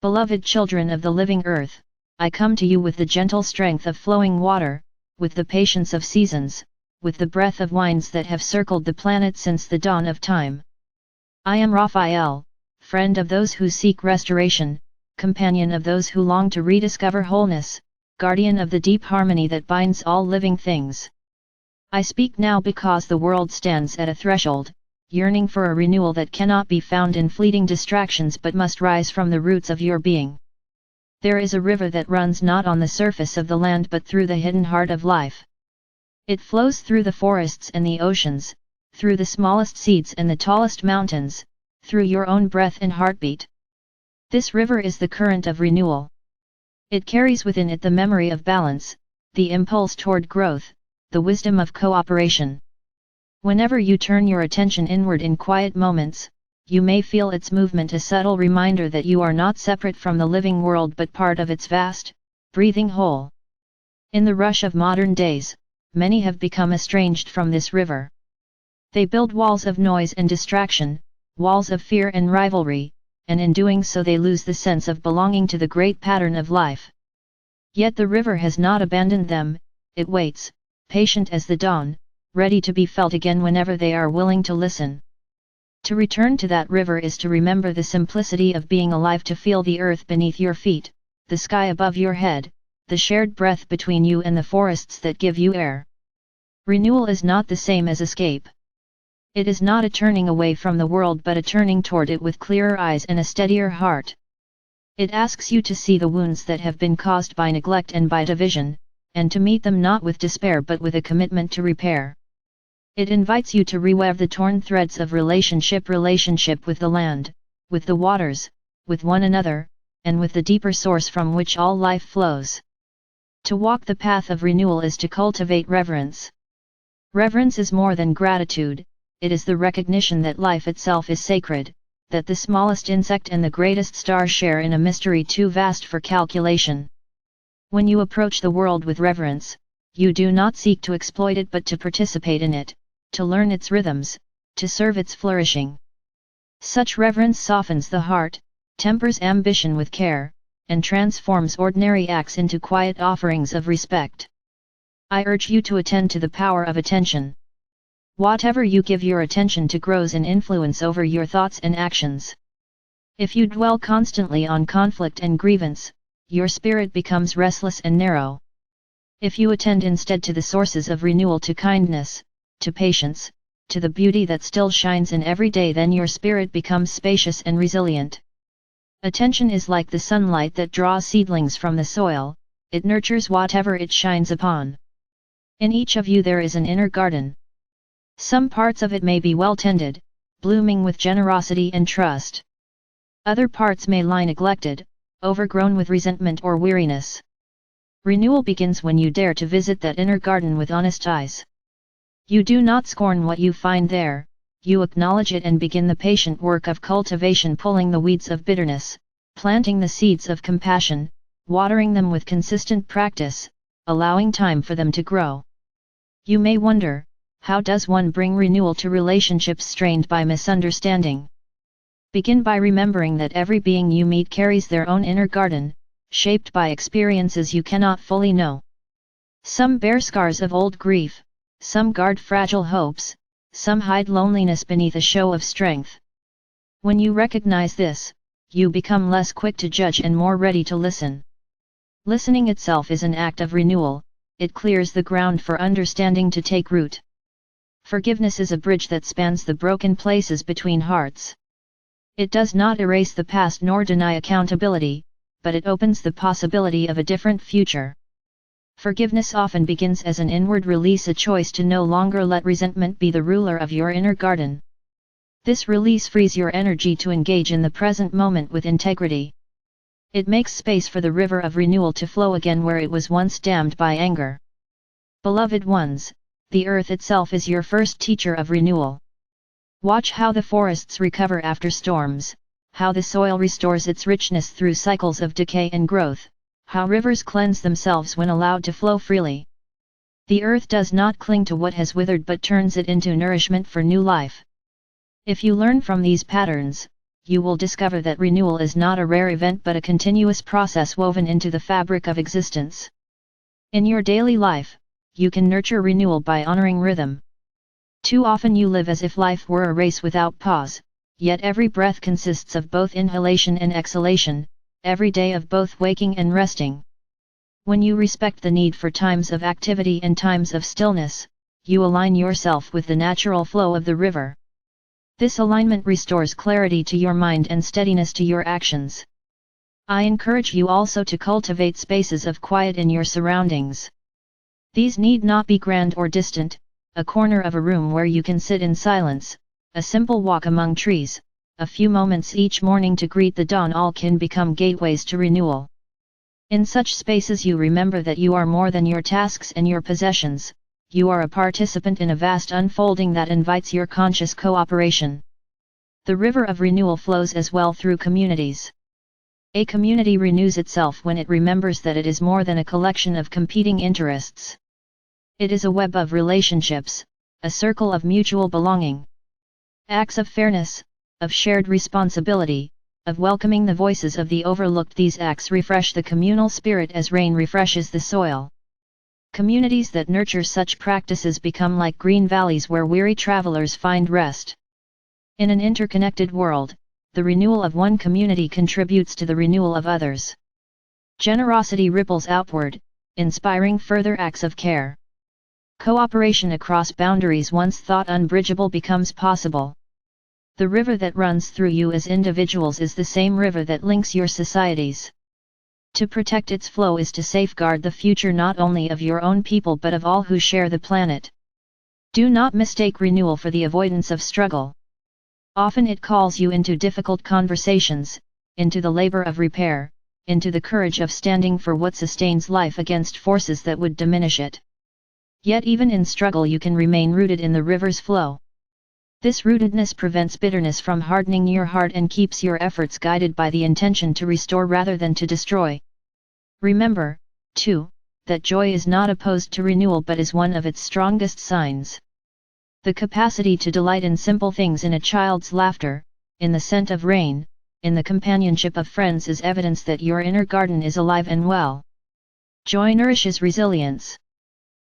Beloved children of the living earth, I come to you with the gentle strength of flowing water, with the patience of seasons, with the breath of winds that have circled the planet since the dawn of time. I am Raphael, friend of those who seek restoration, companion of those who long to rediscover wholeness, guardian of the deep harmony that binds all living things. I speak now because the world stands at a threshold, yearning for a renewal that cannot be found in fleeting distractions but must rise from the roots of your being. There is a river that runs not on the surface of the land but through the hidden heart of life. It flows through the forests and the oceans, through the smallest seeds and the tallest mountains, through your own breath and heartbeat. This river is the current of renewal. It carries within it the memory of balance, the impulse toward growth, the wisdom of cooperation. Whenever you turn your attention inward in quiet moments, you may feel its movement, a subtle reminder that you are not separate from the living world but part of its vast, breathing whole. In the rush of modern days, many have become estranged from this river. They build walls of noise and distraction, walls of fear and rivalry, and in doing so they lose the sense of belonging to the great pattern of life. Yet the river has not abandoned them, it waits, patient as the dawn, ready to be felt again whenever they are willing to listen. To return to that river is to remember the simplicity of being alive, to feel the earth beneath your feet, the sky above your head, the shared breath between you and the forests that give you air. Renewal is not the same as escape. It is not a turning away from the world but a turning toward it with clearer eyes and a steadier heart. It asks you to see the wounds that have been caused by neglect and by division, and to meet them not with despair but with a commitment to repair. It invites you to reweave the torn threads of relationship with the land, with the waters, with one another, and with the deeper source from which all life flows. To walk the path of renewal is to cultivate reverence. Reverence is more than gratitude, it is the recognition that life itself is sacred, that the smallest insect and the greatest star share in a mystery too vast for calculation. When you approach the world with reverence, you do not seek to exploit it but to participate in it, to learn its rhythms, to serve its flourishing. Such reverence softens the heart, tempers ambition with care, and transforms ordinary acts into quiet offerings of respect. I urge you to attend to the power of attention. Whatever you give your attention to grows in influence over your thoughts and actions. If you dwell constantly on conflict and grievance, your spirit becomes restless and narrow. If you attend instead to the sources of renewal, to kindness, to patience, to the beauty that still shines in every day, then your spirit becomes spacious and resilient. Attention is like the sunlight that draws seedlings from the soil, it nurtures whatever it shines upon. In each of you there is an inner garden. Some parts of it may be well tended, blooming with generosity and trust. Other parts may lie neglected, overgrown with resentment or weariness. Renewal begins when you dare to visit that inner garden with honest eyes. You do not scorn what you find there, you acknowledge it and begin the patient work of cultivation, pulling the weeds of bitterness, planting the seeds of compassion, watering them with consistent practice, allowing time for them to grow. You may wonder, how does one bring renewal to relationships strained by misunderstanding? Begin by remembering that every being you meet carries their own inner garden, shaped by experiences you cannot fully know. Some bear scars of old grief, some guard fragile hopes, some hide loneliness beneath a show of strength. When you recognize this, you become less quick to judge and more ready to listen. Listening itself is an act of renewal, it clears the ground for understanding to take root. Forgiveness is a bridge that spans the broken places between hearts. It does not erase the past nor deny accountability, but it opens the possibility of a different future. Forgiveness often begins as an inward release, a choice to no longer let resentment be the ruler of your inner garden. This release frees your energy to engage in the present moment with integrity. It makes space for the river of renewal to flow again where it was once dammed by anger. Beloved ones, the earth itself is your first teacher of renewal. Watch how the forests recover after storms, how the soil restores its richness through cycles of decay and growth, how rivers cleanse themselves when allowed to flow freely. The earth does not cling to what has withered but turns it into nourishment for new life. If you learn from these patterns, you will discover that renewal is not a rare event but a continuous process woven into the fabric of existence. In your daily life, you can nurture renewal by honoring rhythm. Too often you live as if life were a race without pause, yet every breath consists of both inhalation and exhalation, every day of both waking and resting. When you respect the need for times of activity and times of stillness, you align yourself with the natural flow of the river. This alignment restores clarity to your mind and steadiness to your actions. I encourage you also to cultivate spaces of quiet in your surroundings. These need not be grand or distant. A corner of a room where you can sit in silence, a simple walk among trees, a few moments each morning to greet the dawn, all can become gateways to renewal. In such spaces you remember that you are more than your tasks and your possessions, you are a participant in a vast unfolding that invites your conscious cooperation. The river of renewal flows as well through communities. A community renews itself when it remembers that it is more than a collection of competing interests. It is a web of relationships, a circle of mutual belonging. Acts of fairness, of shared responsibility, of welcoming the voices of the overlooked. These acts refresh the communal spirit as rain refreshes the soil. Communities that nurture such practices become like green valleys where weary travelers find rest. In an interconnected world, the renewal of one community contributes to the renewal of others. Generosity ripples outward, inspiring further acts of care. Cooperation across boundaries once thought unbridgeable becomes possible. The river that runs through you as individuals is the same river that links your societies. To protect its flow is to safeguard the future not only of your own people but of all who share the planet. Do not mistake renewal for the avoidance of struggle. Often it calls you into difficult conversations, into the labor of repair, into the courage of standing for what sustains life against forces that would diminish it. Yet even in struggle you can remain rooted in the river's flow. This rootedness prevents bitterness from hardening your heart and keeps your efforts guided by the intention to restore rather than to destroy. Remember, too, that joy is not opposed to renewal but is one of its strongest signs. The capacity to delight in simple things, in a child's laughter, in the scent of rain, in the companionship of friends, is evidence that your inner garden is alive and well. Joy nourishes resilience.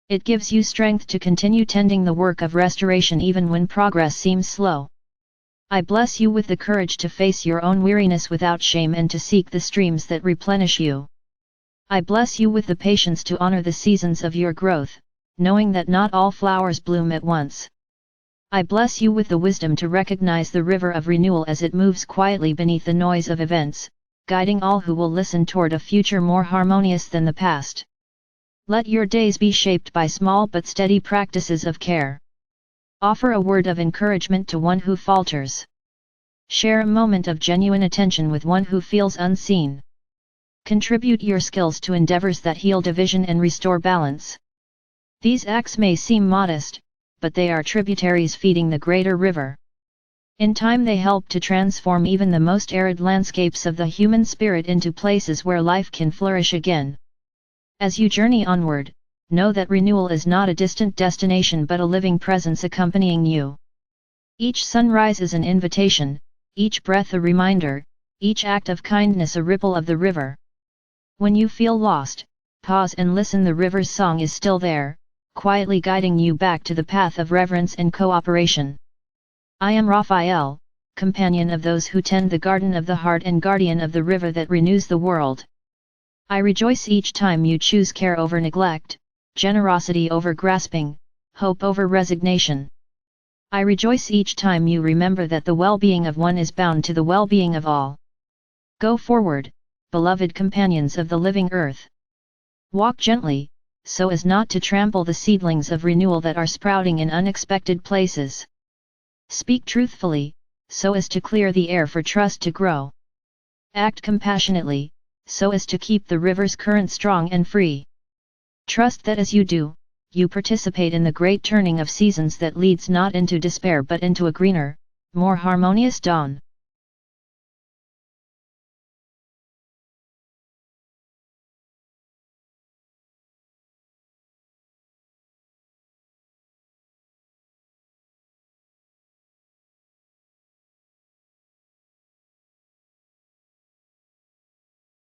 It gives you strength to continue tending the work of restoration even when progress seems slow. I bless you with the courage to face your own weariness without shame and to seek the streams that replenish you. I bless you with the patience to honor the seasons of your growth, knowing that not all flowers bloom at once. I bless you with the wisdom to recognize the river of renewal as it moves quietly beneath the noise of events, guiding all who will listen toward a future more harmonious than the past. Let your days be shaped by small but steady practices of care. Offer a word of encouragement to one who falters. Share a moment of genuine attention with one who feels unseen. Contribute your skills to endeavors that heal division and restore balance. These acts may seem modest, but they are tributaries feeding the greater river. In time they help to transform even the most arid landscapes of the human spirit into places where life can flourish again. As you journey onward, know that renewal is not a distant destination but a living presence accompanying you. Each sunrise is an invitation, each breath a reminder, each act of kindness a ripple of the river. When you feel lost, pause and listen. The river's song is still there, quietly guiding you back to the path of reverence and cooperation. I am Raphael, companion of those who tend the garden of the heart and guardian of the river that renews the world. I rejoice each time you choose care over neglect, generosity over grasping, hope over resignation. I rejoice each time you remember that the well-being of one is bound to the well-being of all. Go forward, beloved companions of the living earth. Walk gently, so as not to trample the seedlings of renewal that are sprouting in unexpected places. Speak truthfully, so as to clear the air for trust to grow. Act compassionately, so as to keep the river's current strong and free. Trust that as you do, you participate in the great turning of seasons that leads not into despair but into a greener, more harmonious dawn.